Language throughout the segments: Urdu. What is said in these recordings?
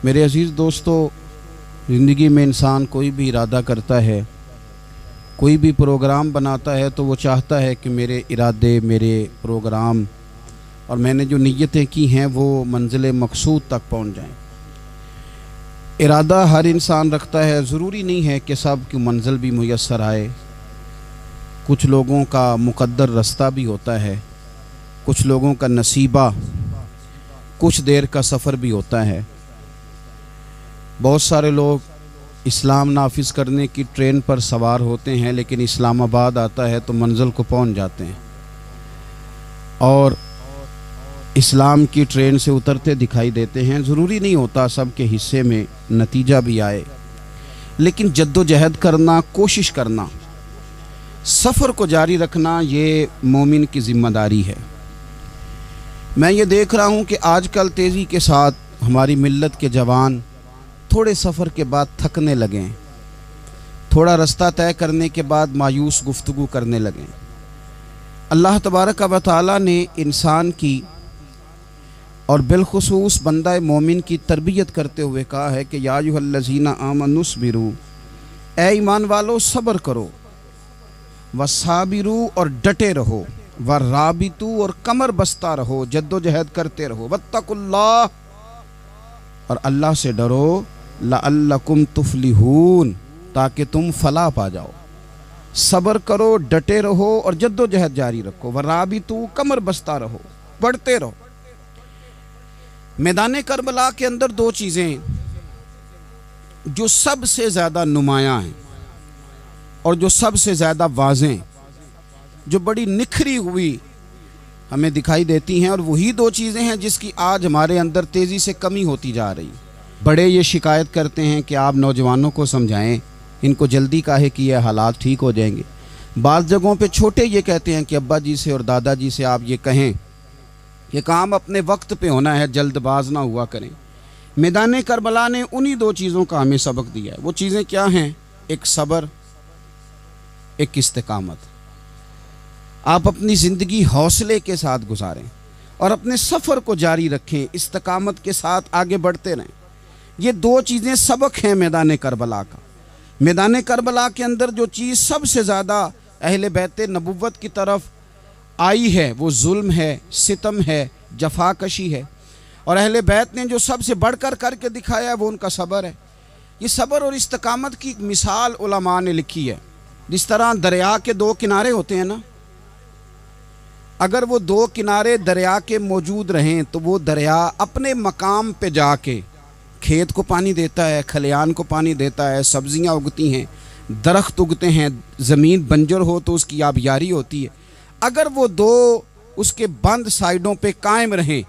میرے عزیز دوستو، زندگی میں انسان کوئی بھی ارادہ کرتا ہے، کوئی بھی پروگرام بناتا ہے تو وہ چاہتا ہے کہ میرے ارادے، میرے پروگرام اور میں نے جو نیتیں کی ہیں وہ منزل مقصود تک پہنچ جائیں۔ ارادہ ہر انسان رکھتا ہے، ضروری نہیں ہے کہ سب کی منزل بھی میسر آئے۔ کچھ لوگوں کا مقدر رستہ بھی ہوتا ہے، کچھ لوگوں کا نصیبہ، کچھ دیر کا سفر بھی ہوتا ہے۔ بہت سارے لوگ اسلام نافذ کرنے کی ٹرین پر سوار ہوتے ہیں، لیکن اسلام آباد آتا ہے تو منزل کو پہنچ جاتے ہیں، اور اسلام کی ٹرین سے اترتے دکھائی دیتے ہیں۔ ضروری نہیں ہوتا سب کے حصے میں نتیجہ بھی آئے، لیکن جد و جہد کرنا، کوشش کرنا، سفر کو جاری رکھنا، یہ مومن کی ذمہ داری ہے۔ میں یہ دیکھ رہا ہوں کہ آج کل تیزی کے ساتھ ہماری ملت کے جوان تھوڑے سفر کے بعد تھکنے لگیں، تھوڑا رستہ طے کرنے کے بعد مایوس گفتگو کرنے لگیں۔ اللہ تبارک و تعالیٰ نے انسان کی اور بالخصوص بندہ مومن کی تربیت کرتے ہوئے کہا ہے کہ یا ایھا الذین آمنوا اصبروا، اے ایمان والو صبر کرو، وصابروا اور ڈٹے رہو، ورابطوا اور کمر بستہ رہو، جد و جہد کرتے رہو، واتقوا اللہ اور اللہ سے ڈرو، لعلکم تفلحون تاکہ تم فلاح پا جاؤ۔ صبر کرو، ڈٹے رہو اور جد و جہد جاری رکھو، ورابطوا کمر بستہ رہو، پڑھتے رہو۔ میدان کربلا کے اندر دو چیزیں جو سب سے زیادہ نمایاں ہیں اور جو سب سے زیادہ واضح ہیں، جو بڑی نکھری ہوئی ہمیں دکھائی دیتی ہیں، اور وہی دو چیزیں ہیں جس کی آج ہمارے اندر تیزی سے کمی ہوتی جا رہی۔ بڑے یہ شکایت کرتے ہیں کہ آپ نوجوانوں کو سمجھائیں، ان کو جلدی کاہے کہ یہ حالات ٹھیک ہو جائیں گے۔ بعض جگہوں پہ چھوٹے یہ کہتے ہیں کہ ابا جی سے اور دادا جی سے آپ یہ کہیں کہ کام اپنے وقت پہ ہونا ہے، جلد باز نہ ہوا کریں۔ میدان کربلا نے انہی دو چیزوں کا ہمیں سبق دیا ہے۔ وہ چیزیں کیا ہیں؟ ایک صبر، ایک استقامت۔ آپ اپنی زندگی حوصلے کے ساتھ گزاریں اور اپنے سفر کو جاری رکھیں، استقامت کے ساتھ آگے بڑھتے رہیں۔ یہ دو چیزیں سبق ہیں میدان کربلا کا۔ میدان کربلا کے اندر جو چیز سب سے زیادہ اہل بیت نبوت کی طرف آئی ہے وہ ظلم ہے، ستم ہے، جفا کشی ہے، اور اہل بیت نے جو سب سے بڑھ کر کے دکھایا ہے وہ ان کا صبر ہے۔ یہ صبر اور استقامت کی ایک مثال علماء نے لکھی ہے۔ جس طرح دریا کے دو کنارے ہوتے ہیں نا، اگر وہ دو کنارے دریا کے موجود رہیں تو وہ دریا اپنے مقام پہ جا کے کھیت کو پانی دیتا ہے، کھلیان کو پانی دیتا ہے، سبزیاں اگتی ہیں، درخت اگتے ہیں، زمین بنجر ہو تو اس کی آبیاری ہوتی ہے۔ اگر وہ دو اس کے بند سائیڈوں پہ قائم رہیں،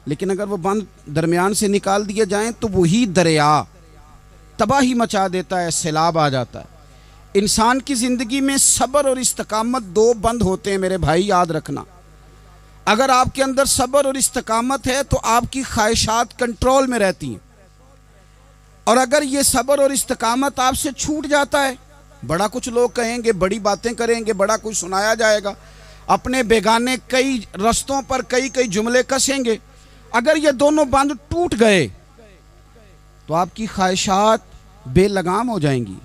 لیکن اگر وہ بند درمیان سے نکال دیے جائیں تو وہی دریا تباہی مچا دیتا ہے، سیلاب آ جاتا ہے۔ انسان کی زندگی میں صبر اور استقامت دو بند ہوتے ہیں میرے بھائی، یاد رکھنا۔ اگر آپ کے اندر صبر اور استقامت ہے تو آپ کی خواہشات کنٹرول میں رہتی ہیں، اور اگر یہ صبر اور استقامت آپ سے چھوٹ جاتا ہے، بڑا کچھ لوگ کہیں گے، بڑی باتیں کریں گے، بڑا کچھ سنایا جائے گا، اپنے بیگانے کئی رستوں پر کئی جملے کسیں گے، اگر یہ دونوں بند ٹوٹ گئے تو آپ کی خواہشات بے لگام ہو جائیں گی،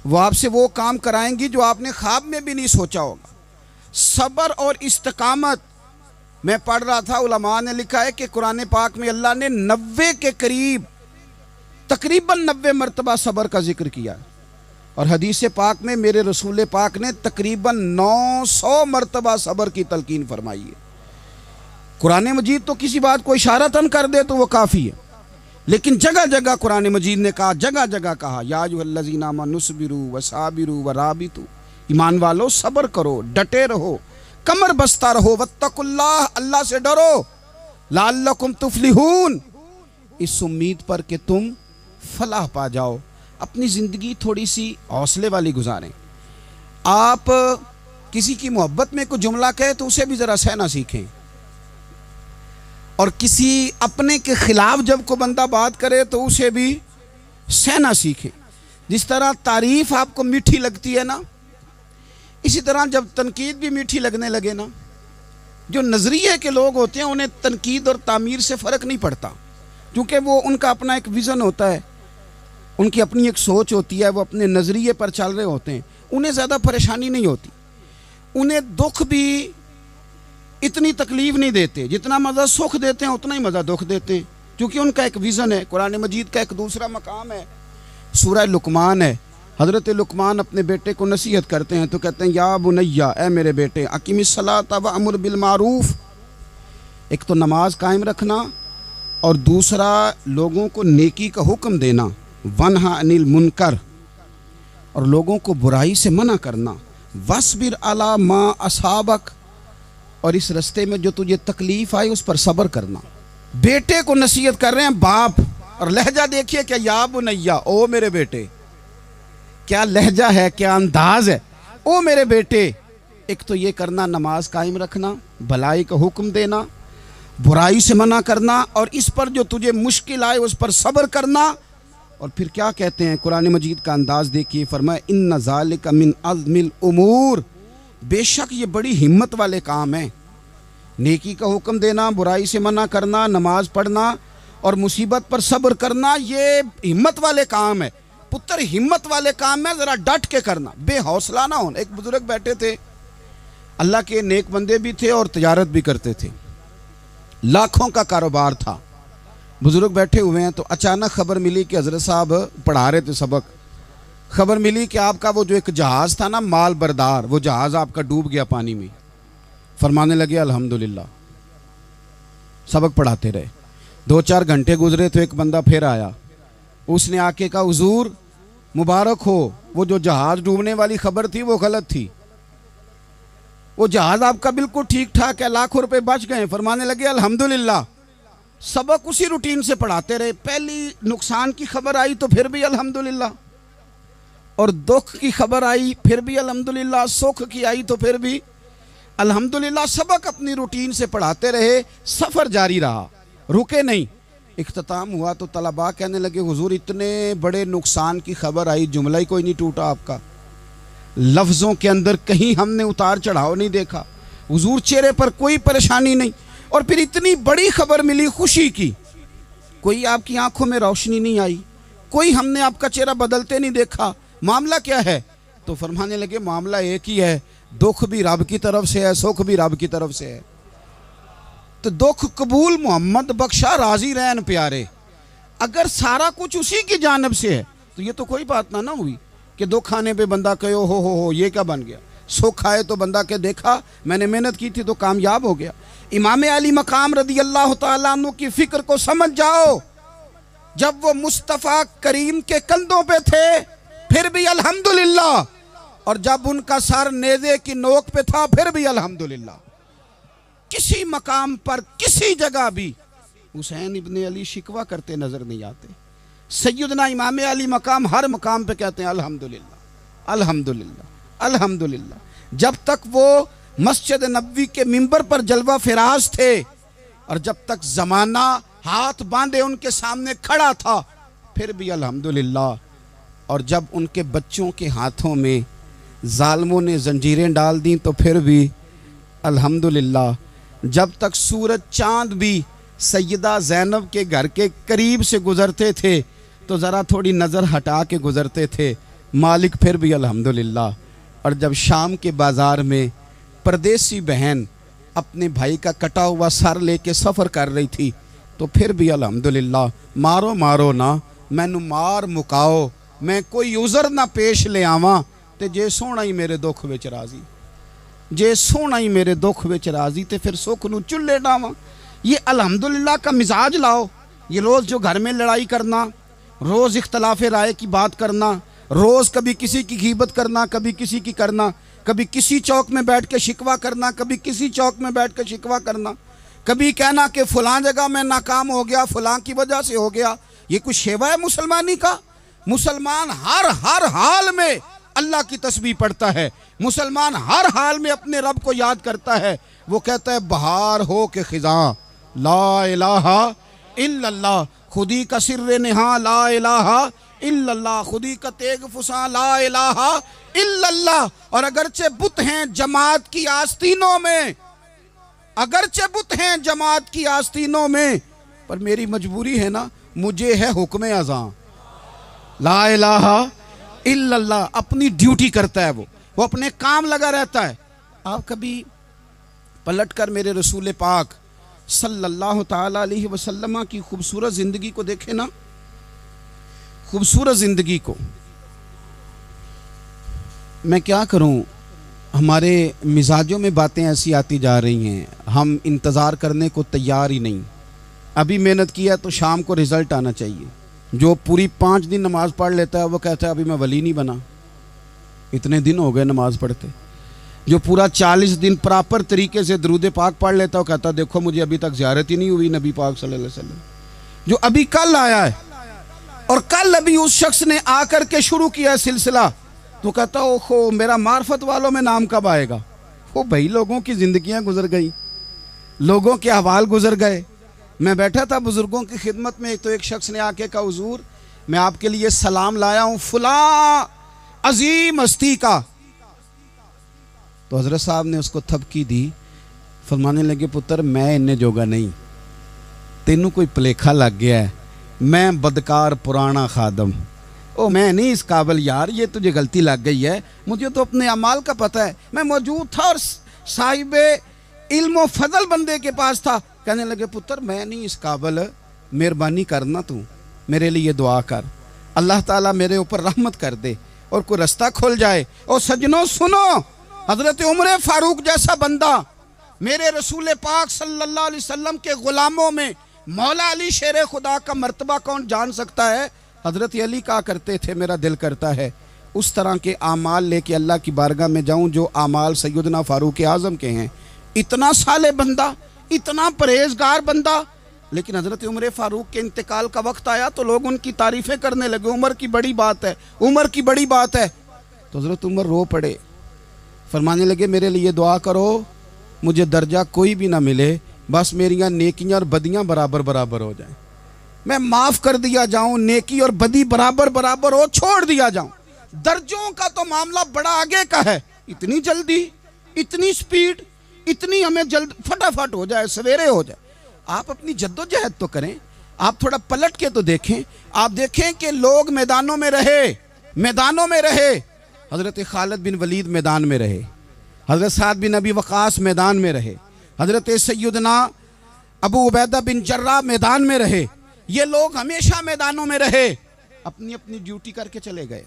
وہ آپ سے وہ کام کرائیں گی جو آپ نے خواب میں بھی نہیں سوچا ہوگا۔ صبر اور استقامت، میں پڑھ رہا تھا، علماء نے لکھا ہے کہ قرآن پاک میں اللہ نے 90 کے قریب، تقریباً 90 مرتبہ صبر کا ذکر کیا ہے، اور حدیث پاک میں میرے رسول پاک نے تقریباً 900 مرتبہ صبر کی تلقین فرمائی ہے۔ قرآن مجید تو کسی بات کو اشارتاً کر دے تو وہ کافی ہے، لیکن جگہ جگہ قرآن مجید نے کہا، جگہ جگہ کہا، یا ایھا الذین آمنوا اصبروا وصابروا ورابطوا، ایمان والو صبر کرو، ڈٹے رہو، کمر بستہ رہو، واتقوا اللہ، اللہ سے ڈرو، لعلکم تفلحون، اس امید پر کہ تم فلاح پا جاؤ۔ اپنی زندگی تھوڑی سی حوصلے والی گزاریں۔ آپ کسی کی محبت میں کوئی جملہ کہے تو اسے بھی ذرا سہنا سیکھیں، اور کسی اپنے کے خلاف جب کوئی بندہ بات کرے تو اسے بھی سہنا سیکھیں۔ جس طرح تعریف آپ کو میٹھی لگتی ہے نا، اسی طرح جب تنقید بھی میٹھی لگنے لگے نا، جو نظریے کے لوگ ہوتے ہیں انہیں تنقید اور تعمیر سے فرق نہیں پڑتا، کیونکہ وہ ان کا اپنا ایک ویژن ہوتا ہے، ان کی اپنی ایک سوچ ہوتی ہے، وہ اپنے نظریے پر چل رہے ہوتے ہیں، انہیں زیادہ پریشانی نہیں ہوتی، انہیں دکھ بھی اتنی تکلیف نہیں دیتے، جتنا مزہ سکھ دیتے ہیں اتنا ہی مزہ دکھ دیتے ہیں، کیونکہ ان کا ایک ویژن ہے۔ قرآن مجید کا ایک دوسرا مقام ہے، سورہ لقمان ہے، حضرت لقمان اپنے بیٹے کو نصیحت کرتے ہیں تو کہتے ہیں یا بنیا، اے میرے بیٹے، اقیم الصلاۃ وامر بالمعروف، ایک تو نماز قائم رکھنا اور دوسرا لوگوں کو نیکی کا حکم دینا، ونہا عن المنکر، اور لوگوں کو برائی سے منع کرنا، وَاصْبِرْ عَلَىٰ مَا أَصَابَكَ، اور اس رستے میں جو تجھے تکلیف آئی اس پر صبر کرنا۔ بیٹے کو نصیحت کر رہے ہیں باپ، اور لہجہ دیکھیے کہ یا بنیا، او میرے بیٹے، کیا لہجہ ہے، کیا انداز ہے، او میرے بیٹے۔ ایک تو یہ کرنا، نماز قائم رکھنا، بھلائی کا حکم دینا، برائی سے منع کرنا، اور اس پر جو تجھے مشکل آئے اس پر صبر کرنا۔ اور پھر کیا کہتے ہیں، قرآن مجید کا انداز دیکھیے، فرمایا ان ذالک من عزم الامور، بے شک یہ بڑی ہمت والے کام ہیں، نیکی کا حکم دینا، برائی سے منع کرنا، نماز پڑھنا اور مصیبت پر صبر کرنا، یہ ہمت والے کام ہے پتر، ہمت والے کام ہے، ذرا ڈٹ کے کرنا، بے حوصلہ نہ ہونا۔ ایک بزرگ بیٹھے تھے، اللہ کے نیک بندے بھی تھے اور تجارت بھی کرتے تھے، لاکھوں کا کاروبار تھا، بزرگ بیٹھے ہوئے ہیں تو اچانک خبر ملی کہ حضرت صاحب پڑھا رہے تھے سبق، خبر ملی کہ آپ کا وہ جو ایک جہاز تھا نا مال بردار، وہ جہاز آپ کا ڈوب گیا پانی میں۔ فرمانے لگے الحمدللہ، سبق پڑھاتے رہے، 2-4 گھنٹے گزرے تو ایک بندہ پھر آیا، اس نے آ کے کہا حضور مبارک ہو، وہ جو جہاز ڈوبنے والی خبر تھی وہ غلط تھی، وہ جہاز آپ کا بالکل ٹھیک ٹھاک ہے، لاکھوں روپے بچ گئے۔ فرمانے لگے الحمدللہ۔ سبق اسی روٹین سے پڑھاتے رہے، پہلی نقصان کی خبر آئی تو پھر بھی الحمدللہ، اور دکھ کی خبر آئی پھر بھی الحمدللہ، سکھ کی آئی تو پھر بھی الحمدللہ۔ سبق اپنی روٹین سے پڑھاتے رہے، سفر جاری رہا، رکے نہیں۔ اختتام ہوا تو طلباء کہنے لگے حضور اتنے بڑے نقصان کی خبر آئی، جملہ ہی کوئی نہیں ٹوٹا آپ کا، لفظوں کے اندر کہیں ہم نے اتار چڑھاؤ نہیں دیکھا، حضور چہرے پر کوئی پریشانی نہیں، اور پھر اتنی بڑی خبر ملی خوشی کی، کوئی آپ کی آنکھوں میں روشنی نہیں آئی، کوئی ہم نے آپ کا چہرہ بدلتے نہیں دیکھا، معاملہ کیا ہے؟ تو فرمانے لگے معاملہ ایک ہی ہے، دکھ بھی رب کی طرف سے ہے، سکھ بھی رب کی طرف سے ہے، تو دکھ قبول محمد بخشا راضی رہن پیارے، اگر سارا کچھ اسی کی جانب سے ہے تو یہ تو کوئی بات نہ ہوئی کہ دکھ آنے پہ بندہ کہے ہو یہ کیا بن گیا، سکھ آئے تو بندہ کہ دیکھا میں نے محنت کی تھی تو کامیاب ہو گیا۔ امام علی مقام رضی اللہ تعالیٰ عنہ کی فکر کو سمجھ جاؤ، جب وہ مصطفیٰ کریم کے کندھوں پہ تھے پھر بھی الحمدللہ، اور جب ان کا سر نیزے کی نوک پہ تھا پھر بھی الحمدللہ۔ کسی مقام پر کسی جگہ بھی حسین ابن علی شکوہ کرتے نظر نہیں آتے، سیدنا امام علی مقام ہر مقام پہ کہتے ہیں الحمدللہ الحمدللہ الحمدللہ۔ جب تک وہ مسجد نبوی کے منبر پر جلوہ فراز تھے اور جب تک زمانہ ہاتھ باندھے ان کے سامنے کھڑا تھا پھر بھی الحمدللہ، اور جب ان کے بچوں کے ہاتھوں میں ظالموں نے زنجیریں ڈال دیں تو پھر بھی الحمدللہ، جب تک سورج چاند بھی سیدہ زینب کے گھر کے قریب سے گزرتے تھے تو ذرا تھوڑی نظر ہٹا کے گزرتے تھے، مالک پھر بھی الحمدللہ، اور جب شام کے بازار میں پردیسی بہن اپنے بھائی کا کٹا ہوا سر لے کے سفر کر رہی تھی تو پھر بھی الحمدللہ۔ مارو مارو نہ مینو مار مکاؤ، میں کوئی عذر نہ پیش لے آواں تے جے سونا ہی میرے دکھ وچ راضی، جے سونا ہی میرے دکھ وچ راضی تے پھر سکھ نو چلے ڈاواں۔ یہ الحمدللہ کا مزاج لاؤ، یہ روز جو گھر میں لڑائی کرنا، روز اختلاف رائے کی بات کرنا، روز کبھی کسی کی غیبت کرنا، کبھی کسی کی کرنا، کبھی کسی چوک میں بیٹھ کے شکوہ کرنا، کبھی کسی چوک میں بیٹھ کے شکوہ کرنا، کبھی کہنا کہ فلاں جگہ میں ناکام ہو گیا، فلاں کی وجہ سے ہو گیا، یہ کچھ شیوا ہے مسلمانی کا؟ مسلمان ہر حال میں اللہ کی تسبیح پڑھتا ہے، مسلمان ہر حال میں اپنے رب کو یاد کرتا ہے، وہ کہتا ہے بہار ہو کے خزاں لا الہ الا اللہ، خودی کا سر نہاں لا الہ الا اللہ، خودی کا تیغ فساں لا الہ الا اللہ۔ اور اگرچہ بت ہیں جماعت کی آستینوں میں، اگرچہ بت ہیں جماعت کی آستینوں میں، پر میری مجبوری ہے نا، مجھے ہے حکم اذاں، لا الہ الا اللہ، اپنی ڈیوٹی کرتا ہے وہ اپنے کام لگا رہتا ہے۔ آپ کبھی پلٹ کر میرے رسول پاک صلی اللہ تعالی علیہ وسلم کی خوبصورت زندگی کو دیکھیں نا، خوبصورت زندگی کو۔ میں کیا کروں، ہمارے مزاجوں میں باتیں ایسی آتی جا رہی ہیں، ہم انتظار کرنے کو تیار ہی نہیں۔ ابھی محنت کیا تو شام کو رزلٹ آنا چاہیے۔ جو پوری 5 دن نماز پڑھ لیتا ہے وہ کہتا ہے ابھی میں ولی نہیں بنا، اتنے دن ہو گئے نماز پڑھتے۔ جو پورا 40 دن پراپر طریقے سے درود پاک پڑھ لیتا ہے وہ کہتا ہے دیکھو مجھے ابھی تک زیارت ہی نہیں ہوئی نبی پاک صلی اللہ علیہ وسلم۔ جو ابھی کل آیا ہے اور کل ابھی اس شخص نے آ کر کے شروع کیا ہے سلسلہ، تو کہتا ہے اوہو میرا معرفت والوں میں نام کب آئے گا؟ وہ بھائی لوگوں کی زندگیاں گزر گئی، لوگوں کے احوال گزر گئے۔ میں بیٹھا تھا بزرگوں کی خدمت میں، تو ایک شخص نے آ کے کہا حضور میں آپ کے لیے سلام لایا ہوں فلاں عظیم ہستی کا۔ تو حضرت صاحب نے اس کو تھپکی دی، فرمانے لگے پتر میں انہیں جوگا نہیں، تینوں کوئی پلیکھا لگ گیا ہے، میں بدکار پرانا خادم، میں نہیں اس قابل یار، یہ تجھے غلطی لگ گئی ہے، مجھے تو اپنے اعمال کا پتہ ہے، میں موجود تھا اور صاحب علم و فضل بندے کے پاس تھا۔ کہنے لگے پتر میں نہیں اس قابل، مہربانی کرنا تو میرے لیے دعا کر، اللہ تعالیٰ میرے اوپر رحمت کر دے اور کوئی رستہ کھل جائے۔ اور سجنوں سنو، حضرت عمر فاروق جیسا بندہ میرے رسول پاک صلی اللہ علیہ وسلم کے غلاموں میں مولا علی شیر خدا کا مرتبہ کون جان سکتا ہے؟ حضرت علی کہا کرتے تھے میرا دل کرتا ہے اس طرح کے اعمال لے کے اللہ کی بارگاہ میں جاؤں جو اعمال سیدنا فاروق اعظم کے ہیں۔ اتنا صالح بندہ، اتنا پرہیزگار بندہ، لیکن حضرت عمر فاروق کے انتقال کا وقت آیا تو لوگ ان کی تعریفیں کرنے لگے، عمر کی بڑی بات ہے، عمر کی بڑی بات ہے۔ تو حضرت عمر رو پڑے، فرمانے لگے میرے لیے دعا کرو، مجھے درجہ کوئی بھی نہ ملے، بس میریاں نیکیاں اور بدیاں برابر برابر ہو جائیں، میں معاف کر دیا جاؤں، نیکی اور بدی برابر برابر ہو، چھوڑ دیا جاؤں۔ درجوں کا تو معاملہ بڑا آگے کا ہے، اتنی جلدی، اتنی سپیڈ، اتنی ہمیں جلد فٹافٹ ہو جائے، سویرے ہو جائے۔ آپ اپنی جد و جہد تو کریں، آپ تھوڑا پلٹ کے تو دیکھیں، آپ دیکھیں کہ لوگ میدانوں میں رہے، حضرت خالد بن ولید میدان میں رہے، حضرت سعد بن ابی وقاص میدان میں رہے، حضرت سیدنا ابو عبیدہ بن جراح میدان میں رہے، یہ لوگ ہمیشہ میدانوں میں رہے، اپنی اپنی ڈیوٹی کر کے چلے گئے۔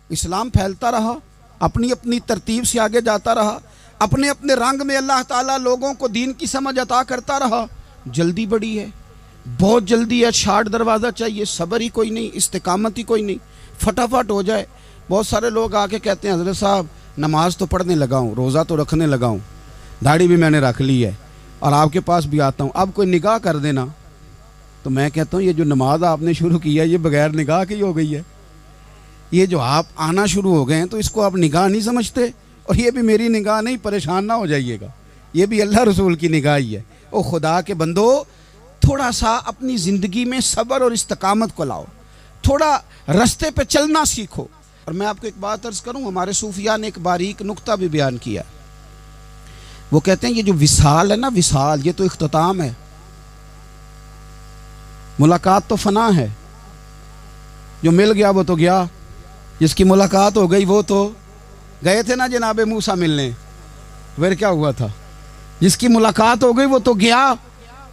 اسلام پھیلتا رہا، اپنی اپنی ترتیب سے آگے جاتا رہا، اپنے اپنے رنگ میں اللہ تعالیٰ لوگوں کو دین کی سمجھ عطا کرتا رہا۔ جلدی بڑی ہے، بہت جلدی ہے، شارٹ دروازہ چاہیے، صبر ہی کوئی نہیں، استقامت ہی کوئی نہیں، فٹافٹ ہو جائے۔ بہت سارے لوگ آ کے کہتے ہیں حضرت صاحب نماز تو پڑھنے لگا ہوں، روزہ تو رکھنے لگا ہوں، داڑھی بھی میں نے رکھ لی ہے اور آپ کے پاس بھی آتا ہوں، اب کوئی نگاہ کر دینا۔ تو میں کہتا ہوں یہ جو نماز آپ نے شروع کی ہے یہ بغیر نگاہ کی ہو گئی ہے، یہ جو آپ آنا شروع ہو گئے ہیں تو اس کو آپ نگاہ نہیں سمجھتے، اور یہ بھی میری نگاہ نہیں، پریشان نہ ہو جائیے گا، یہ بھی اللہ رسول کی نگاہ ہی ہے۔ او خدا کے بندو، تھوڑا سا اپنی زندگی میں صبر اور استقامت کو لاؤ، تھوڑا رستے پہ چلنا سیکھو۔ اور میں آپ کو ایک بات عرض کروں، ہمارے صوفیاء نے ایک باریک نقطہ بھی بیان کیا، وہ کہتے ہیں یہ جو وصال ہے نا، وصال، یہ تو اختتام ہے، ملاقات تو فنا ہے، جو مل گیا وہ تو گیا، جس کی ملاقات ہو گئی وہ تو گئے تھے نا جناب موسیٰ ملنے، پھر کیا ہوا تھا؟ جس کی ملاقات ہو گئی وہ تو گیا۔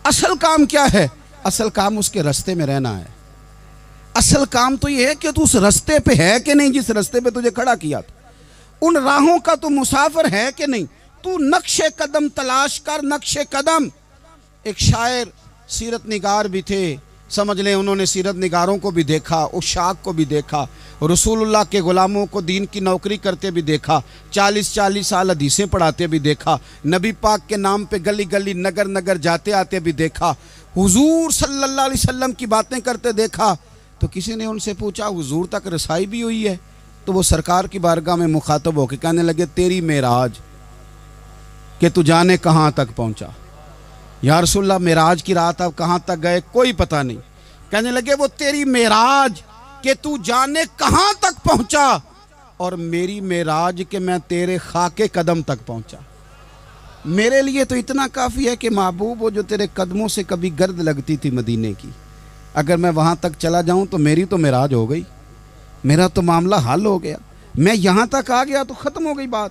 اصل کام کیا ہے؟ اصل کام اس کے رستے میں رہنا ہے، اصل کام تو یہ ہے کہ تو اس رستے پہ ہے کہ نہیں جس رستے پہ تجھے کھڑا کیا تھا، ان راہوں کا تو مسافر ہے کہ نہیں، تو نقش قدم تلاش کر، نقش قدم۔ ایک شاعر سیرت نگار بھی تھے، سمجھ لیں انہوں نے سیرت نگاروں کو بھی دیکھا، عشاق کو بھی دیکھا، رسول اللہ کے غلاموں کو دین کی نوکری کرتے بھی دیکھا، 40 سال حدیثیں پڑھاتے بھی دیکھا، نبی پاک کے نام پہ گلی گلی نگر نگر جاتے آتے بھی دیکھا، حضور صلی اللہ علیہ وسلم کی باتیں کرتے دیکھا۔ تو کسی نے ان سے پوچھا حضور تک رسائی بھی ہوئی ہے؟ تو وہ سرکار کی بارگاہ میں مخاطب ہو کے کہنے لگے تیری معراج کہ تو جانے کہاں تک پہنچا، یا رسول اللہ معراج کی رات آپ کہاں تک گئے کوئی پتہ نہیں، کہنے لگے وہ تیری معراج کہ تو جانے کہاں تک پہنچا، اور میری معراج کہ میں تیرے خاک قدم تک پہنچا۔ میرے لیے تو اتنا کافی ہے کہ محبوب وہ جو تیرے قدموں سے کبھی گرد لگتی تھی مدینے کی، اگر میں وہاں تک چلا جاؤں تو میری تو معراج ہو گئی، میرا تو معاملہ حل ہو گیا، میں یہاں تک آ گیا تو ختم ہو گئی بات۔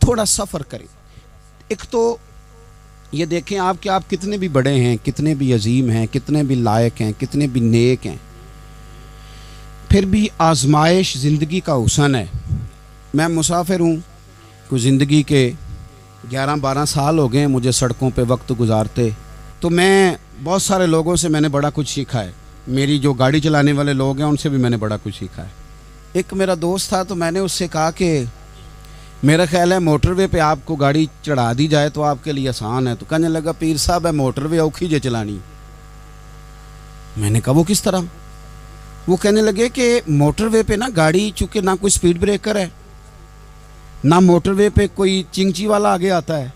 تھوڑا سفر کریں۔ ایک تو یہ دیکھیں آپ کہ آپ کتنے بھی بڑے ہیں، کتنے بھی عظیم ہیں، کتنے بھی لائق ہیں، کتنے بھی نیک ہیں، پھر بھی آزمائش زندگی کا حسن ہے۔ میں مسافر ہوں، کوئی زندگی کے 11-12 سال ہو گئے ہیں مجھے سڑکوں پہ وقت گزارتے، تو میں بہت سارے لوگوں سے میں نے بڑا کچھ سیکھا ہے۔ میری جو گاڑی چلانے والے لوگ ہیں ان سے بھی میں نے بڑا کچھ سیکھا ہے۔ ایک میرا دوست تھا تو میں نے اس سے کہا کہ میرا خیال ہے موٹر وے پہ آپ کو گاڑی چڑھا دی جائے تو آپ کے لیے آسان ہے۔ تو کہنے لگا پیر صاحب ہے موٹر وے اوکھی جے چلانی۔ میں نے کہا وہ کس طرح؟ وہ کہنے لگے کہ موٹر وے پہ نا گاڑی چونکہ نہ کوئی سپیڈ بریکر ہے، نہ موٹر وے پہ کوئی چنگچی والا آگے آتا ہے،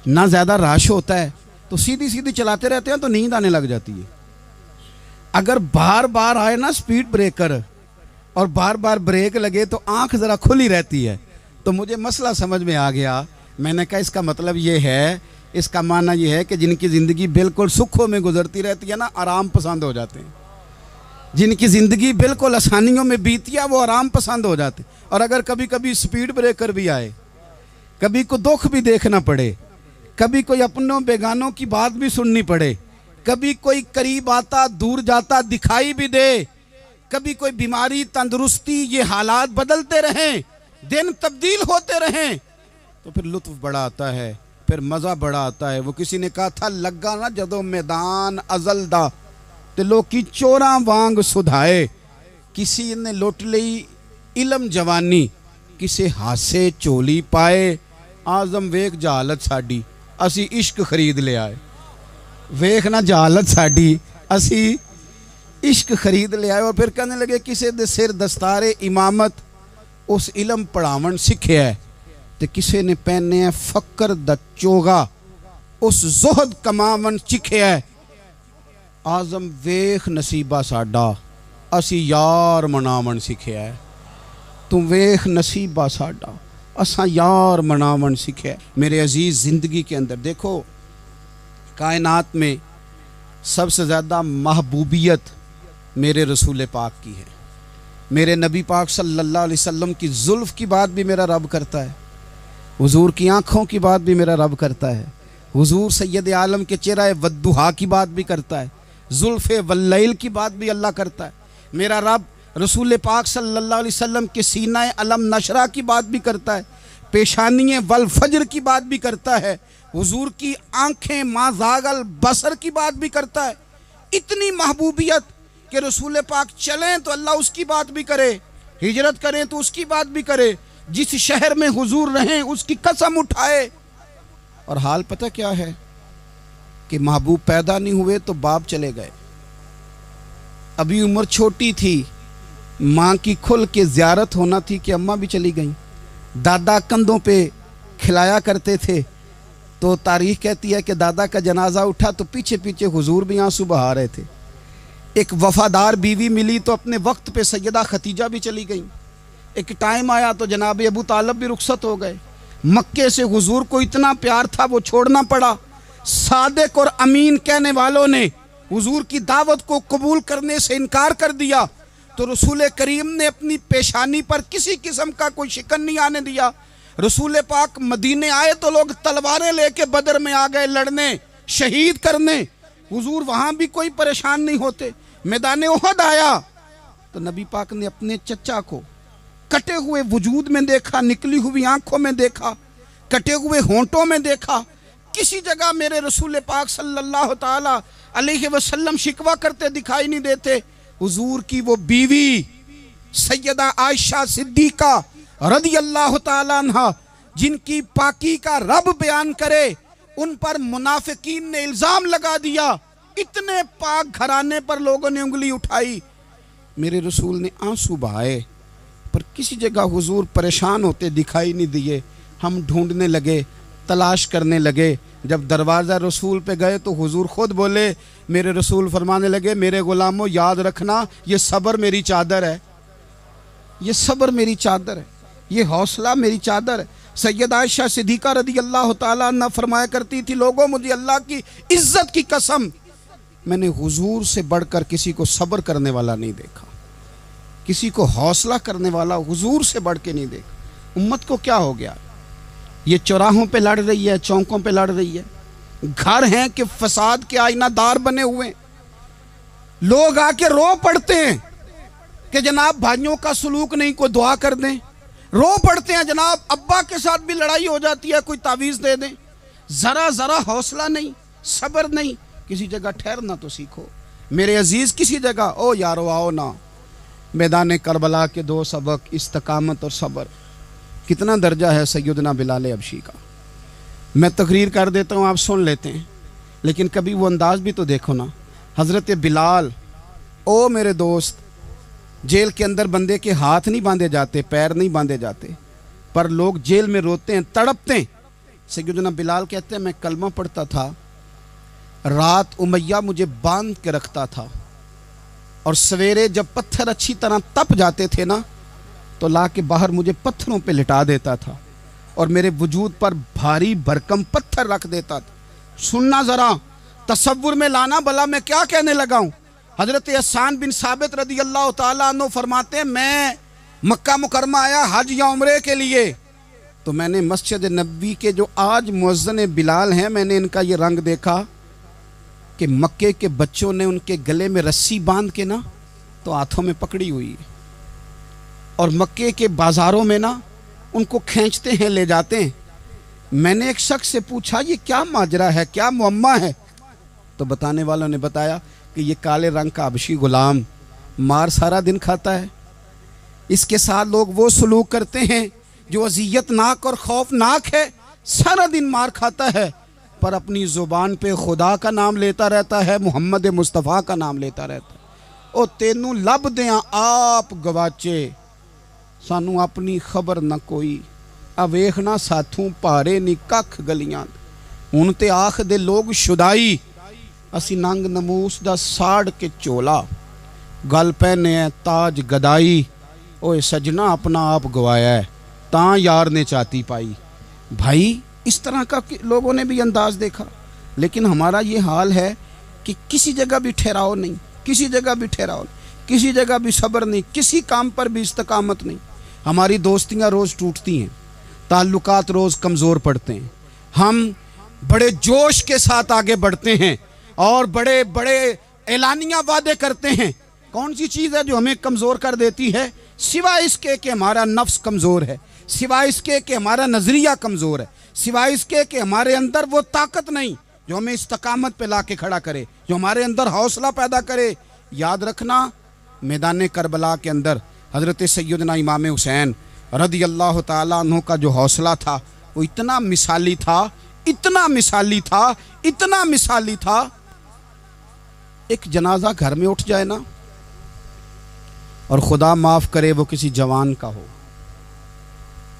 نہ زیادہ رش ہوتا ہے، تو سیدھی سیدھی چلاتے رہتے ہیں تو نیند آنے لگ جاتی ہے۔ اگر بار بار آئے نا سپیڈ بریکر اور بار بار بریک لگے تو آنکھ ذرا کھلی رہتی ہے۔ تو مجھے مسئلہ سمجھ میں آ گیا۔ میں نے کہا اس کا مطلب یہ ہے، اس کا معنی یہ ہے کہ جن کی زندگی بالکل سکھوں میں گزرتی رہتی ہے نا، آرام پسند ہو جاتے ہیں۔ جن کی زندگی بالکل آسانیوں میں بیتی ہے وہ آرام پسند ہو جاتے ہیں۔ اور اگر کبھی کبھی سپیڈ بریکر بھی آئے، کبھی کو دکھ بھی دیکھنا پڑے، کبھی کوئی اپنوں بیگانوں کی بات بھی سننی پڑے، کبھی کوئی قریب آتا دور جاتا دکھائی بھی دے، کبھی کوئی بیماری تندرستی، یہ حالات بدلتے رہیں، دن تبدیل ہوتے رہیں، تو پھر لطف بڑا آتا ہے، پھر مزہ بڑا آتا ہے۔ وہ کسی نے کہا تھا لگا نا جدو میدان ازل دا تے لوکی چوراں وانگ سدھائے، کسی نے لٹ لئی علم جوانی، کسے ہاسے چولی پائے، آزم ویک جہالت ساڈی اسی عشق خرید لے آئے۔ ویکھ نہ جہالت ساڈی اسی عشق خرید لے آئے۔ اور پھر کہنے لگے کسے دے سر دستار امامت اس علم پڑھاون سکھے ہے، تے کسے نے پہنے ہے فقر دا چوگا اس زہد کماون چکھے ہے۔ آزم ویکھ نصیبہ ساڈا اسی یار مناون سکھے ہے۔ تم ویکھ نصیبہ ساڈا اساں یار مناون سکھے ہے۔ میرے عزیز زندگی کے اندر دیکھو، کائنات میں سب سے زیادہ محبوبیت میرے رسول پاک کی ہے۔ میرے نبی پاک صلی اللہ علیہ وسلم کی زلف کی بات بھی میرا رب کرتا ہے، حضور کی آنکھوں کی بات بھی میرا رب کرتا ہے، حضور سید عالم کے چہرہ والضحیٰ کی بات بھی کرتا ہے، زلف واللیل کی بات بھی اللہ کرتا ہے۔ میرا رب رسول پاک صلی اللہ علیہ وسلم کے سینہ علم نشرہ کی بات بھی کرتا ہے، پیشانی والفجر کی بات بھی کرتا ہے، حضور کی آنکھیں ما زاغ البصر کی بات بھی کرتا ہے۔ اتنی محبوبیت کہ رسول پاک چلیں تو اللہ اس کی بات بھی کرے، ہجرت کریں تو اس کی بات بھی کرے، جس شہر میں حضور رہیں اس کی قسم اٹھائے۔ اور حال پتہ کیا ہے کہ محبوب پیدا نہیں ہوئے تو باپ چلے گئے، ابھی عمر چھوٹی تھی، ماں کی کھل کے زیارت ہونا تھی کہ اماں بھی چلی گئیں، دادا کندھوں پہ کھلایا کرتے تھے، تو تاریخ کہتی ہے کہ دادا کا جنازہ اٹھا تو پیچھے پیچھے حضور بھی آنسو بہا رہے تھے۔ ایک وفادار بیوی ملی تو اپنے وقت پہ سیدہ خدیجہ بھی چلی گئیں۔ ایک ٹائم آیا تو جناب ابو طالب بھی رخصت ہو گئے۔ مکے سے حضور کو اتنا پیار تھا وہ چھوڑنا پڑا۔ صادق اور امین کہنے والوں نے حضور کی دعوت کو قبول کرنے سے انکار کر دیا تو رسول کریم نے اپنی پیشانی پر کسی قسم کا کوئی شکن نہیں آنے دیا۔ رسول پاک مدینے آئے تو لوگ تلواریں لے کے بدر میں آ گئے لڑنے، شہید کرنے، حضور وہاں بھی کوئی پریشان نہیں ہوتے۔ میدان احد آیا تو نبی پاک نے اپنے چچا کو کٹے ہوئے وجود میں دیکھا، نکلی ہوئی آنکھوں میں دیکھا، کٹے ہوئے ہونٹوں میں دیکھا۔ کسی جگہ میرے رسول پاک صلی اللہ تعالی علیہ وسلم شکوہ کرتے دکھائی نہیں دیتے۔ حضور کی وہ بیوی سیدہ عائشہ صدیقہ رضی اللہ تعالیٰ عنہ جن کی پاکی کا رب بیان کرے، ان پر منافقین نے الزام لگا دیا، اتنے پاک گھرانے پر لوگوں نے انگلی اٹھائی۔ میرے رسول نے آنسو بہائے پر کسی جگہ حضور پریشان ہوتے دکھائی نہیں دیے۔ ہم ڈھونڈنے لگے، تلاش کرنے لگے۔ جب دروازہ رسول پہ گئے تو حضور خود بولے، میرے رسول فرمانے لگے، میرے غلاموں یاد رکھنا یہ صبر میری چادر ہے، یہ صبر میری چادر ہے، یہ حوصلہ میری چادر ہے۔ سیدہ عائشہ صدیقہ رضی اللہ تعالیٰ عنہ فرمایا کرتی تھی، لوگوں مجھے اللہ کی عزت کی قسم میں نے حضور سے بڑھ کر کسی کو صبر کرنے والا نہیں دیکھا، کسی کو حوصلہ کرنے والا حضور سے بڑھ کے نہیں دیکھا۔ امت کو کیا ہو گیا؟ یہ چوراہوں پہ لڑ رہی ہے، چوکوں پہ لڑ رہی ہے، گھر ہیں کہ فساد کے آئینہ دار بنے ہوئے ہیں۔ لوگ آ کے رو پڑتے ہیں کہ جناب بھائیوں کا سلوک نہیں، کوئی دعا کر دیں، رو پڑتے ہیں جناب ابا کے ساتھ بھی لڑائی ہو جاتی ہے، کوئی تعویذ دے دیں، ذرا حوصلہ نہیں، صبر نہیں۔ کسی جگہ ٹھہرنا تو سیکھو میرے عزیز، کسی جگہ او یارو آؤ نا، میدان کربلا کے 2 سبق، استقامت اور صبر۔ کتنا درجہ ہے سیدنا بلال حبشی کا، میں تقریر کر دیتا ہوں، آپ سن لیتے ہیں، لیکن کبھی وہ انداز بھی تو دیکھو نا۔ حضرت بلال، او میرے دوست، جیل کے اندر بندے کے ہاتھ نہیں باندھے جاتے، پیر نہیں باندھے جاتے، پر لوگ جیل میں روتے ہیں، تڑپتے ہیں۔ سیدنا بلال کہتے ہیں میں کلمہ پڑھتا تھا، رات امیہ مجھے باندھ کے رکھتا تھا، اور سویرے جب پتھر اچھی طرح تپ جاتے تھے نا تو لا کے باہر مجھے پتھروں پہ لٹا دیتا تھا، اور میرے وجود پر بھاری بھرکم پتھر رکھ دیتا تھا۔ سننا ذرا، تصور میں لانا، بلا میں کیا کہنے لگا ہوں۔ حضرت حسان بن ثابت رضی اللہ تعالیٰ عنہ فرماتے ہیں میں مکہ مکرمہ آیا حج یا عمرے کے لیے، تو میں نے مسجد نبوی کے جو آج مؤذن بلال ہیں، میں نے ان کا یہ رنگ دیکھا کہ مکے کے بچوں نے ان کے گلے میں رسی باندھ کے نا تو ہاتھوں میں پکڑی ہوئی ہے، اور مکے کے بازاروں میں نا ان کو کھینچتے ہیں، لے جاتے ہیں۔ میں نے ایک شخص سے پوچھا یہ کیا ماجرا ہے، کیا معمہ ہے؟ تو بتانے والوں نے بتایا کہ یہ کالے رنگ کا حبشی غلام مار سارا دن کھاتا ہے، اس کے ساتھ لوگ وہ سلوک کرتے ہیں جو اذیت ناک اور خوفناک ہے، سارا دن مار کھاتا ہے پر اپنی زبان پہ خدا کا نام لیتا رہتا ہے، محمد مصطفیٰ کا نام لیتا رہتا ہے۔ او تینوں لب دیاں آپ گواچے، سانوں اپنی خبر نہ کوئی، اویخنا ساتھوں پارے نی ککھ گلیاں، ہن تے آکھ دے لوگ شدائی، اسی ننگ نموس دا ساڑ کے چولا، گل پہنے ہے تاج گدائی، اوے سجنا اپنا آپ گوایا ہے تاں یار نے چاتی پائی۔ بھائی اس طرح کا لوگوں نے بھی انداز دیکھا، لیکن ہمارا یہ حال ہے کہ کسی جگہ بھی ٹھہراؤ نہیں، کسی جگہ بھی ٹھہراؤ نہیں، کسی جگہ بھی صبر نہیں، کسی کام پر بھی استقامت نہیں۔ ہماری دوستیاں روز ٹوٹتی ہیں، تعلقات روز کمزور پڑتے ہیں، ہم بڑے جوش کے ساتھ آگے بڑھتے ہیں اور بڑے بڑے اعلانیہ وعدے کرتے ہیں۔ کون سی چیز ہے جو ہمیں کمزور کر دیتی ہے؟ سوائے اس کے کہ ہمارا نفس کمزور ہے، سوائے اس کے کہ ہمارا نظریہ کمزور ہے، سوائے اس کے کہ ہمارے اندر وہ طاقت نہیں جو ہمیں استقامت پہ لا کے کھڑا کرے، جو ہمارے اندر حوصلہ پیدا کرے۔ یاد رکھنا میدان کربلا کے اندر حضرت سیدنا امام حسین رضی اللہ تعالیٰ عنہ کا جو حوصلہ تھا وہ اتنا مثالی تھا، اتنا مثالی تھا، اتنا مثالی تھا۔ ایک جنازہ گھر میں اٹھ جائے نا، اور خدا معاف کرے وہ کسی جوان کا ہو،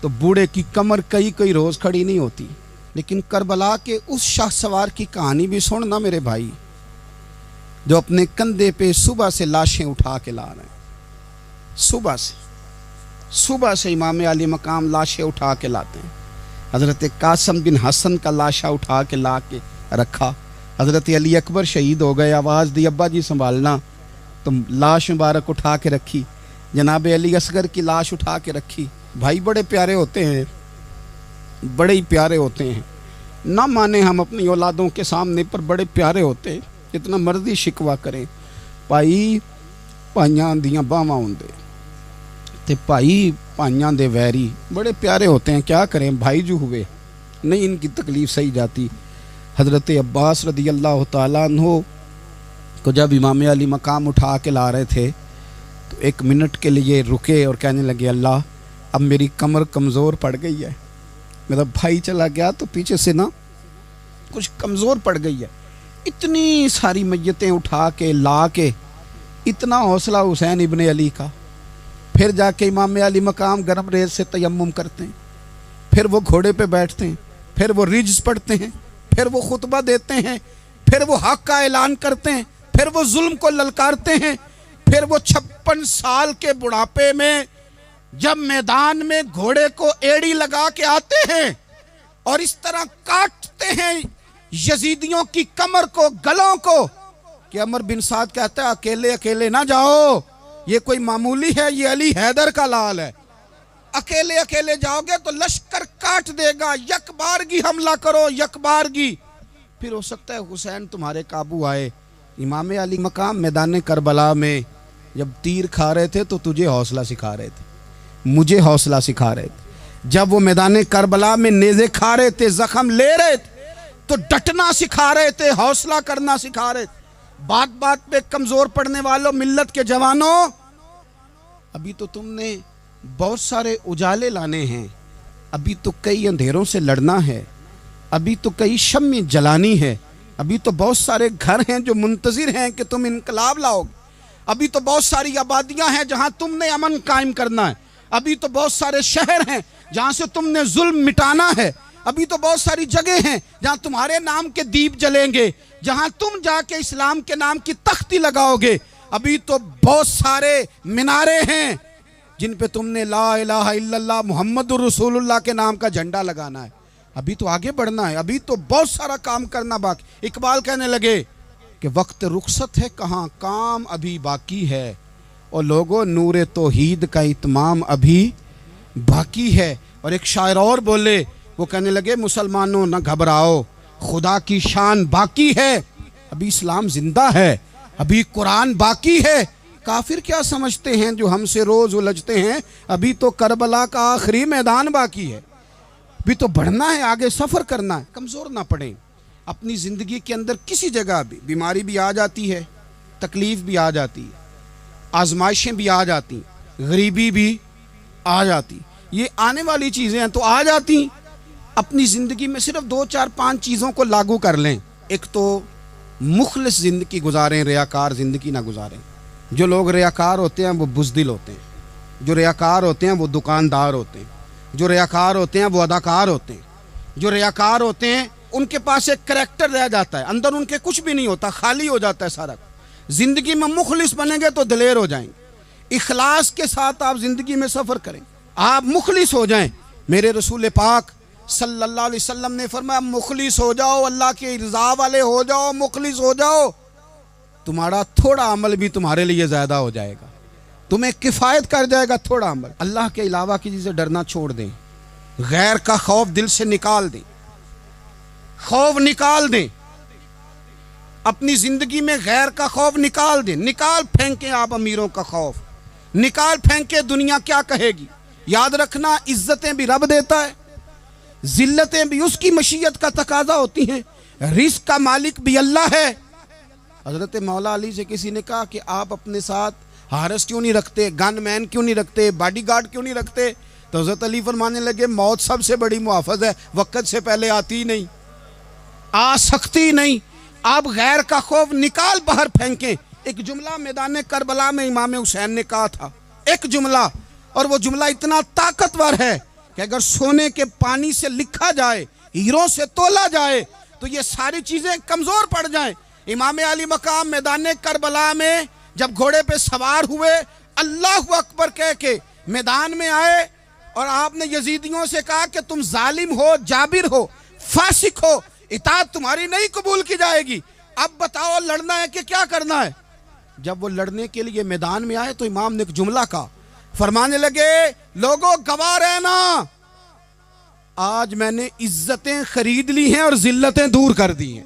تو بوڑھے کی کمر کئی روز کھڑی نہیں ہوتی۔ لیکن کربلا کے اس شاہ سوار کی کہانی بھی سننا میرے بھائی، جو اپنے کندھے پہ صبح سے لاشیں اٹھا کے لا رہے ہیں، صبح سے امام علی مقام لاشیں اٹھا کے لاتے ہیں۔ حضرت قاسم بن حسن کا لاشا اٹھا کے لا کے رکھا، حضرت علی اکبر شہید ہو گئے، آواز دی ابا جی سنبھالنا، تو لاش مبارک اٹھا کے رکھی، جناب علی اصغر کی لاش اٹھا کے رکھی۔ بھائی بڑے پیارے ہوتے ہیں، بڑے ہی پیارے ہوتے ہیں، نہ مانے ہم اپنی اولادوں کے سامنے، پر بڑے پیارے ہوتے ہیں، جتنا مرضی شکوہ کریں۔ بھائی پائیاں دیاں باواں ہوندے تے بھائی پائیاں دے ویری، بڑے پیارے ہوتے ہیں، کیا کریں بھائی جو ہوئے نہیں ان کی تکلیف سہی جاتی۔ حضرت عباس رضی اللہ تعالیٰ عنہ کو جب امام علی مقام اٹھا کے لا رہے تھے تو 1 منٹ کے لیے رکے اور کہنے لگے اللہ اب میری کمر کمزور پڑ گئی ہے، میرا بھائی چلا گیا تو پیچھے سے نا کچھ کمزور پڑ گئی ہے۔ اتنی ساری میتیں اٹھا کے لا کے، اتنا حوصلہ حسین ابن علی کا، پھر جا کے امام علی مقام گرم ریت سے تیمم کرتے ہیں، پھر وہ گھوڑے پہ بیٹھتے ہیں، پھر وہ رجز پڑھتے ہیں، پھر وہ خطبہ دیتے ہیں، پھر وہ حق کا اعلان کرتے ہیں، پھر وہ ظلم کو للکارتے ہیں، پھر وہ 56 سال کے بڑھاپے میں جب میدان میں گھوڑے کو ایڑی لگا کے آتے ہیں اور اس طرح کاٹتے ہیں یزیدیوں کی کمر کو، گلوں کو، کہ عمر بن سعد کہتا ہے اکیلے اکیلے نہ جاؤ، یہ کوئی معمولی ہے، یہ علی حیدر کا لال ہے، اکیلے اکیلے جاؤ گے تو لشکر کاٹ دے گا، یک بارگی حملہ کرو، یک بارگی، پھر ہو سکتا ہے حسین تمہارے قابو آئے۔ امام علی مقام میدان کربلا میں جب تیر کھا رہے تھے تو تجھے حوصلہ سکھا رہے تھے، مجھے حوصلہ سکھا رہے تھے۔ جب وہ میدان کربلا میں نیزے کھا رہے تھے، زخم لے رہے تھے تو ڈٹنا سکھا رہے تھے، حوصلہ کرنا سکھا رہے تھے۔ بات بات پہ کمزور پڑنے والوں، ملت کے جوانوں، ابھی تو تم نے بہت سارے اجالے لانے ہیں، ابھی تو کئی اندھیروں سے لڑنا ہے، ابھی تو کئی شمع جلانی ہے، ابھی تو بہت سارے گھر ہیں جو منتظر ہیں کہ تم انقلاب لاؤ گے، ابھی تو بہت ساری آبادیاں ہیں جہاں تم نے امن قائم کرنا ہے، ابھی تو بہت سارے شہر ہیں جہاں سے تم نے ظلم مٹانا ہے، ابھی تو بہت ساری جگہ ہیں جہاں تمہارے نام کے دیپ جلیں گے، جہاں تم جا کے اسلام کے نام کی تختی لگاؤ گے، ابھی تو بہت سارے مینارے ہیں جن پہ تم نے لا الہ الا اللہ محمد الرسول اللہ کے نام کا جھنڈا لگانا ہے، ابھی تو آگے بڑھنا ہے، ابھی تو بہت سارا کام کرنا باقی۔ اقبال کہنے لگے کہ وقت رخصت ہے کہاں، کام ابھی باقی ہے، اور لوگوں نور توحید کا اتمام ابھی باقی ہے۔ اور ایک شاعر اور بولے، وہ کہنے لگے مسلمانوں نہ گھبراؤ، خدا کی شان باقی ہے، ابھی اسلام زندہ ہے، ابھی قرآن باقی ہے۔ کافر کیا سمجھتے ہیں جو ہم سے روز الجھتے ہیں، ابھی تو کربلا کا آخری میدان باقی ہے، ابھی تو بڑھنا ہے، آگے سفر کرنا ہے۔ کمزور نہ پڑیں، اپنی زندگی کے اندر کسی جگہ بھی بیماری بھی آ جاتی ہے، تکلیف بھی آ جاتی ہے، آزمائشیں بھی آ جاتی، غریبی بھی آ جاتی، یہ آنے والی چیزیں ہیں تو آ جاتی۔ اپنی زندگی میں صرف 2 4 5 چیزوں کو لاگو کر لیں۔ ایک تو مخلص زندگی گزاریں، ریاکار زندگی نہ گزاریں۔ جو لوگ ریاکار ہوتے ہیں وہ بزدل ہوتے ہیں، جو ریاکار ہوتے ہیں وہ دکاندار ہوتے ہیں، جو ریاکار ہوتے ہیں وہ اداکار ہوتے ہیں، جو ریاکار ہوتے ہیں ان کے پاس ایک کریکٹر رہ جاتا ہے، اندر ان کے کچھ بھی نہیں ہوتا، خالی ہو جاتا ہے سارا۔ زندگی میں مخلص بنیں گے تو دلیر ہو جائیں گے، اخلاص کے ساتھ آپ زندگی میں سفر کریں، آپ مخلص ہو جائیں۔ میرے رسول پاک صلی اللہ علیہ وسلم نے فرمایا مخلص ہو جاؤ، اللہ کی رضا والے ہو جاؤ، مخلص ہو جاؤ، تمہارا تھوڑا عمل بھی تمہارے لیے زیادہ ہو جائے گا، تمہیں کفایت کر جائے گا تھوڑا عمل۔ اللہ کے علاوہ کسی سے ڈرنا چھوڑ دیں، غیر کا خوف دل سے نکال دیں، خوف نکال دیں، اپنی زندگی میں غیر کا خوف نکال دیں، نکال پھینکیں آپ امیروں کا خوف، نکال پھینکیں دنیا کیا کہے گی۔ یاد رکھنا عزتیں بھی رب دیتا ہے، ذلتیں بھی اس کی مشیت کا تقاضا ہوتی ہیں، رزق کا مالک بھی اللہ ہے۔ حضرت مولا علی سے کسی نے کہا کہ آپ اپنے ساتھ حارس کیوں نہیں رکھتے، گن مین کیوں نہیں رکھتے، باڈی گارڈ کیوں نہیں رکھتے؟ تو حضرت علی فرمانے لگے موت سب سے بڑی محافظ ہے، وقت سے پہلے آتی نہیں، آ سکتی نہیں۔ آپ غیر کا خوف نکال باہر پھینکیں۔ ایک جملہ میدان کربلا میں امام حسین نے کہا تھا، ایک جملہ، اور وہ جملہ اتنا طاقتور ہے کہ اگر سونے کے پانی سے لکھا جائے، ہیروں سے تولا جائے تو یہ ساری چیزیں کمزور پڑ جائیں۔ امام علی مقام میدان کربلا میں جب گھوڑے پہ سوار ہوئے، اللہ اکبر کہہ کے میدان میں آئے، اور آپ نے یزیدیوں سے کہا کہ تم ظالم ہو، جابر ہو، فاسق ہو، اطاعت تمہاری نہیں قبول کی جائے گی، اب بتاؤ لڑنا ہے کہ کیا کرنا ہے۔ جب وہ لڑنے کے لیے میدان میں آئے تو امام نے ایک جملہ کہا، فرمانے لگے لوگوں گواہ رہنا، آج میں نے عزتیں خرید لی ہیں اور ذلتیں دور کر دی ہیں۔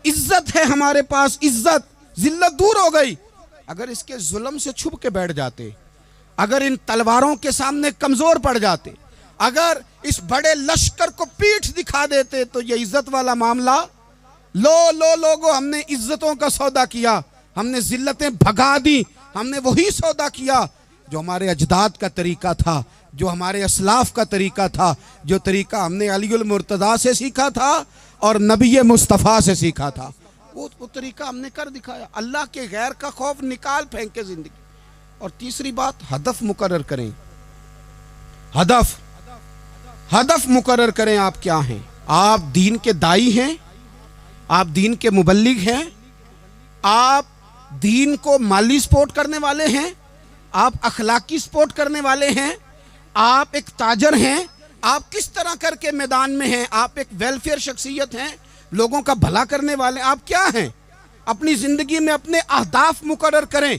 عزت ہے ہمارے پاس، عزت، ذلت دور ہو گئی۔ اگر اس کے ظلم سے چھپ کے بیٹھ جاتے، اگر ان تلواروں کے سامنے کمزور پڑ جاتے، اگر اس بڑے لشکر کو پیٹھ دکھا دیتے تو یہ عزت والا معاملہ، لوگوں ہم نے عزتوں کا سودا کیا، ہم نے ذلتیں بھگا دی، ہم نے وہی سودا کیا جو ہمارے اجداد کا طریقہ تھا، جو ہمارے اسلاف کا طریقہ تھا، جو طریقہ ہم نے علی المرتضیٰ سے سیکھا تھا اور نبی مصطفیٰ سے سیکھا تھا، وہ طریقہ ہم نے کر دکھایا۔ اللہ کے غیر کا خوف نکال پھینکے زندگی۔ اور تیسری بات، ہدف مقرر کریں، ہدف مقرر کریں۔ آپ کیا ہیں؟ آپ دین کے دائی ہیں، آپ دین کے مبلغ ہیں، آپ دین کو مالی سپورٹ کرنے والے ہیں، آپ اخلاقی سپورٹ کرنے والے ہیں، آپ ایک تاجر ہیں، آپ کس طرح کر کے میدان میں ہیں، آپ ایک ویلفیئر شخصیت ہیں، لوگوں کا بھلا کرنے والے، آپ کیا ہیں؟ اپنی زندگی میں اپنے اہداف مقرر کریں،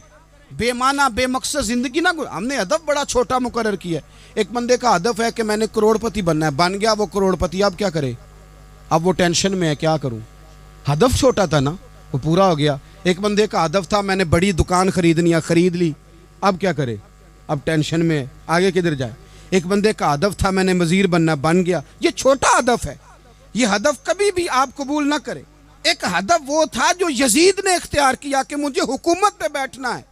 بے معنی بے مقصد زندگی نہ ہم نے ہدف بڑا چھوٹا مقرر کیا ہے۔ ایک بندے کا ہدف ہے کہ میں نے کروڑ پتی بننا ہے، بن گیا وہ کروڑ پتی، اب کیا کرے؟ اب وہ ٹینشن میں ہے، کیا کروں؟ ہدف چھوٹا تھا نا، وہ پورا ہو گیا۔ ایک بندے کا ہدف تھا میں نے بڑی دکان خریدنی ہے، خرید لی، اب کیا کرے؟ اب ٹینشن میں ہے، آگے کدھر جائے؟ ایک بندے کا ہدف تھا میں نے وزیر بننا، بن گیا، یہ چھوٹا ہدف ہے، یہ ہدف کبھی بھی آپ قبول نہ کریں۔ ایک ہدف وہ تھا جو یزید نے اختیار کیا کہ مجھے حکومت پہ بیٹھنا ہے،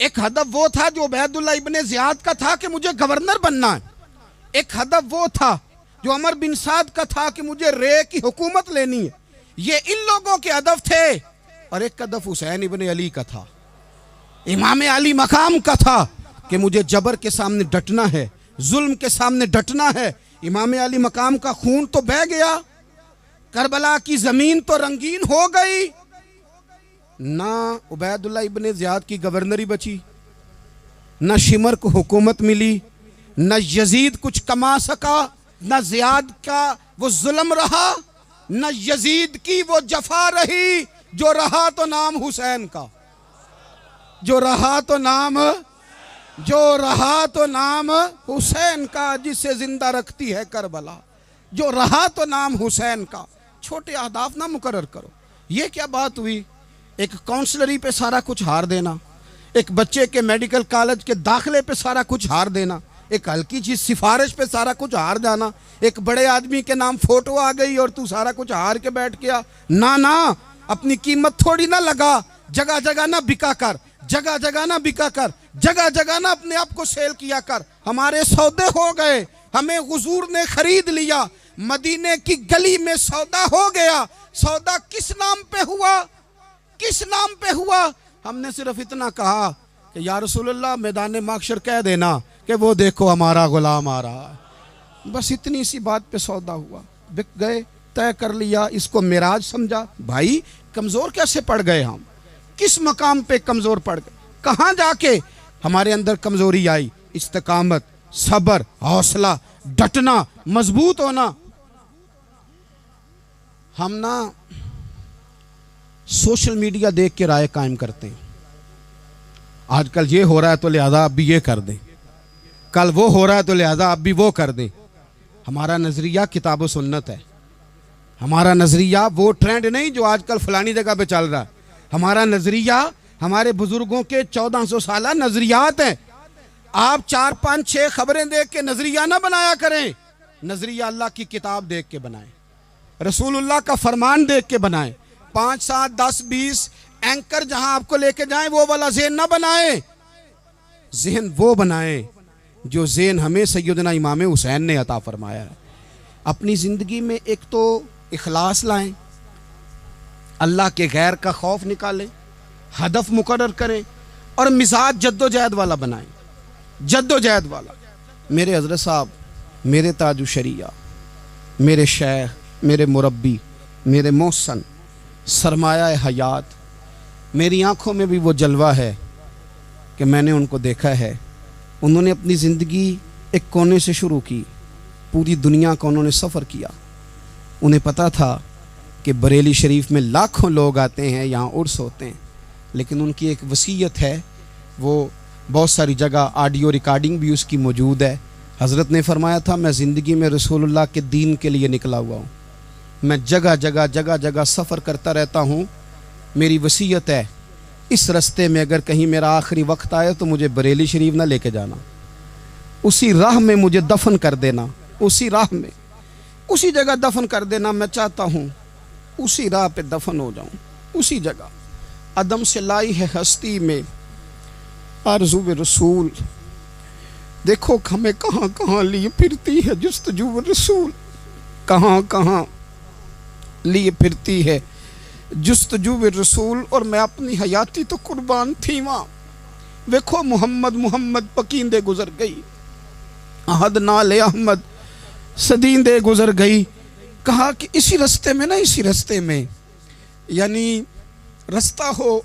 ایک ہدف وہ تھا جو عبید اللہ ابن زیاد کا تھا کہ مجھے گورنر بننا ہے، ایک ہدف وہ تھا جو عمر بن سعد کا تھا کہ مجھے رے کی حکومت لینی ہے۔ یہ ان لوگوں کے ہدف تھے، اور ایک ہدف حسین ابن علی کا تھا، امام علی مقام کا تھا کہ مجھے جبر کے سامنے ڈٹنا ہے، ظلم کے سامنے ڈٹنا ہے۔ امام علی مقام کا خون تو بہہ گیا، کربلا کی زمین تو رنگین ہو گئی، نہ عبید اللہ ابن زیاد کی گورنری بچی، نہ شمر کو حکومت ملی، نہ یزید کچھ کما سکا، نہ زیاد کا وہ ظلم رہا، نہ یزید کی وہ جفا رہی، جو رہا تو نام حسین کا، جو رہا تو نام حسین کا، جسے زندہ رکھتی ہے کربلا، جو رہا تو نام حسین کا۔ چھوٹے اہداف نہ مقرر کرو۔ یہ کیا بات ہوئی؟ ایک کونسلری پہ سارا کچھ ہار دینا، ایک بچے کے میڈیکل کالج کے داخلے پہ سارا کچھ ہار دینا، ایک ہلکی چیز سفارش پہ سارا کچھ ہار جانا، ایک بڑے آدمی کے نام فوٹو آ گئی اور تو سارا کچھ ہار کے بیٹھ گیا۔ نہ اپنی قیمت تھوڑی نہ لگا، جگہ جگہ نہ بکا کر، جگہ جگہ نہ بکا کر، جگہ جگہ نہ اپنے آپ کو سیل کیا کر۔ ہمارے سودے ہو گئے، ہمیں حضور نے خرید لیا، مدینے کی گلی میں سودا ہو گیا۔ سودا کس نام پہ ہوا؟ کس نام پہ ہوا؟ ہم نے صرف اتنا کہا کہ یا رسول اللہ میدان محشر کہہ دینا کہ وہ دیکھو ہمارا غلام آ رہا ہے، بس اتنی سی بات پہ سودا ہوا، بک گئے، طے کر لیا، اس کو معراج سمجھا۔ بھائی کمزور کیسے پڑ گئے ہم؟ کس مقام پہ کمزور پڑ گئے؟ کہاں جا کے ہمارے اندر کمزوری آئی؟ استقامت، صبر، حوصلہ، ڈٹنا، مضبوط ہونا۔ ہم نا سوشل میڈیا دیکھ کے رائے قائم کرتے ہیں، آج کل یہ ہو رہا ہے تو لہذا اب بھی یہ کر دیں، کل وہ ہو رہا ہے تو لہذا اب بھی وہ کر دیں۔ ہمارا نظریہ کتاب و سنت ہے، ہمارا نظریہ وہ ٹرینڈ نہیں جو آج کل فلانی جگہ پہ چل رہا ہے، ہمارا نظریہ ہمارے بزرگوں کے 1400 سالہ نظریات ہیں۔ آپ 4 5 6 خبریں دیکھ کے نظریہ نہ بنایا کریں، نظریہ اللہ کی کتاب دیکھ کے بنائیں، رسول اللہ کا فرمان دیکھ کے بنائیں۔ 5 7 10 20 اینکر جہاں آپ کو لے کے جائیں وہ والا ذہن نہ بنائیں، ذہن وہ بنائیں جو ذہن ہمیں سیدنا امام حسین نے عطا فرمایا ہے۔ اپنی زندگی میں ایک تو اخلاص لائیں، اللہ کے غیر کا خوف نکالیں، ہدف مقرر کریں، اور مزاج جد و جہد والا بنائیں، جد و جہد والا۔ میرے حضرت صاحب، میرے تاج الشریعہ، میرے شیخ، میرے مربی، میرے محسن، سرمایہ حیات، میری آنکھوں میں بھی وہ جلوہ ہے کہ میں نے ان کو دیکھا ہے۔ انہوں نے اپنی زندگی ایک کونے سے شروع کی، پوری دنیا کا انہوں نے سفر کیا۔ انہیں پتا تھا کہ بریلی شریف میں لاکھوں لوگ آتے ہیں، یہاں عرس ہوتے ہیں، لیکن ان کی ایک وصیت ہے، وہ بہت ساری جگہ آڈیو ریکارڈنگ بھی اس کی موجود ہے۔ حضرت نے فرمایا تھا میں زندگی میں رسول اللہ کے دین کے لیے نکلا ہوا ہوں، میں جگہ جگہ سفر کرتا رہتا ہوں، میری وصیت ہے اس رستے میں اگر کہیں میرا آخری وقت آئے تو مجھے بریلی شریف نہ لے کے جانا، اسی راہ میں مجھے دفن کر دینا، اسی راہ میں، اسی جگہ دفن کر دینا۔ میں چاہتا ہوں اسی راہ پہ دفن ہو جاؤں، اسی جگہ۔ عدم سے لائی ہے ہستی میں آرزو رسول، دیکھو ہمیں کہاں کہاں لیے پھرتی ہے جستجو رسول، کہاں کہاں لیے پھرتی ہے جستجو رسول، اور میں اپنی حیاتی تو قربان تھی وہاں۔ دیکھو محمد پکیندے گزر گئی، احد نال احمد صدیندے گزر گئی۔ کہا کہ اسی رستے میں نا، اسی رستے میں، یعنی رستہ ہو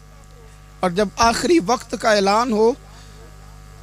اور جب آخری وقت کا اعلان ہو